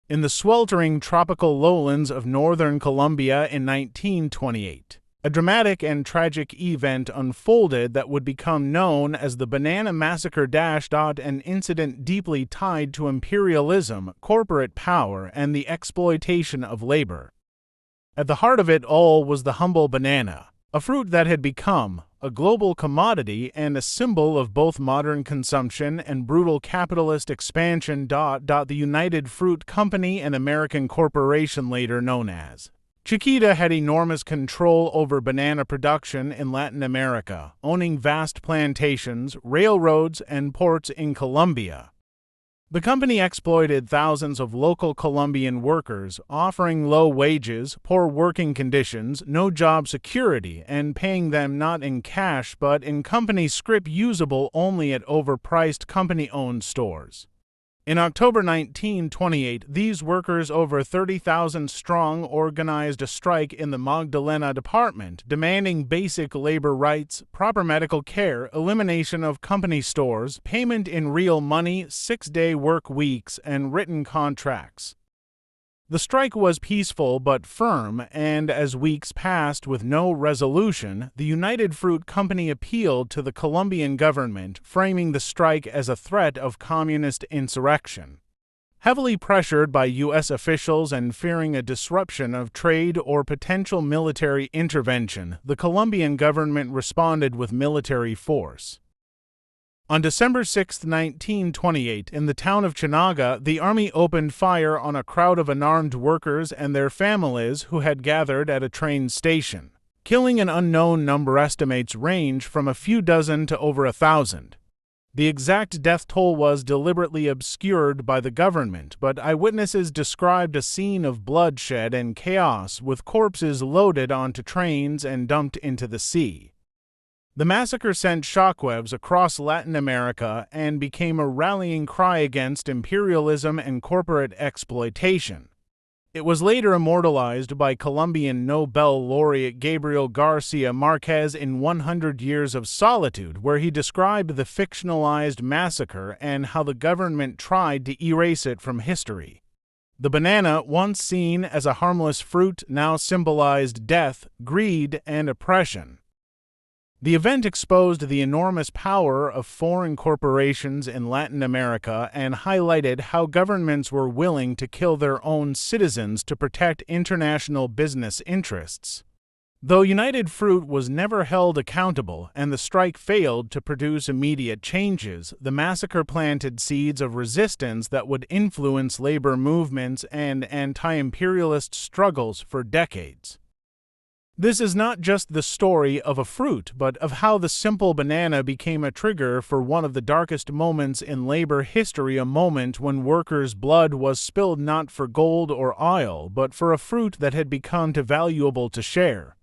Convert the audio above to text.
in the sweltering tropical lowlands of northern Colombia in 1928. A dramatic and tragic event unfolded that would become known as the Banana Massacre. An incident deeply tied to imperialism, corporate power, and the exploitation of labor. At the heart of it all was the humble banana, a fruit that had become a global commodity and a symbol of both modern consumption and brutal capitalist expansion. The United Fruit Company, an American corporation later known as Chiquita, had enormous control over banana production in Latin America, owning vast plantations, railroads, and ports in Colombia. The company exploited thousands of local Colombian workers, offering low wages, poor working conditions, no job security, and paying them not in cash but in company scrip usable only at overpriced company-owned stores. In October 1928, these workers, over 30,000 strong, organized a strike in the Magdalena department, demanding basic labor rights, proper medical care, elimination of company stores, payment in real money, 6-day work weeks, and written contracts. The strike was peaceful but firm, and as weeks passed with no resolution, the United Fruit Company appealed to the Colombian government, framing the strike as a threat of communist insurrection. Heavily pressured by U.S. officials and fearing a disruption of trade or potential military intervention, the Colombian government responded with military force. On December 6, 1928, in the town of Chinaga, the army opened fire on a crowd of unarmed workers and their families who had gathered at a train station, killing an unknown number. Estimates range from a few dozen to over 1,000. The exact death toll was deliberately obscured by the government, but eyewitnesses described a scene of bloodshed and chaos, with corpses loaded onto trains and dumped into the sea. The massacre sent shockwaves across Latin America and became a rallying cry against imperialism and corporate exploitation. It was later immortalized by Colombian Nobel laureate Gabriel Garcia Marquez in 100 Years of Solitude, where he described the fictionalized massacre and how the government tried to erase it from history. The banana, once seen as a harmless fruit, now symbolized death, greed, and oppression. The event exposed the enormous power of foreign corporations in Latin America and highlighted how governments were willing to kill their own citizens to protect international business interests. Though United Fruit was never held accountable and the strike failed to produce immediate changes, the massacre planted seeds of resistance that would influence labor movements and anti-imperialist struggles for decades. This is not just the story of a fruit, but of how the simple banana became a trigger for one of the darkest moments in labor history, a moment when workers' blood was spilled not for gold or oil, but for a fruit that had become too valuable to share.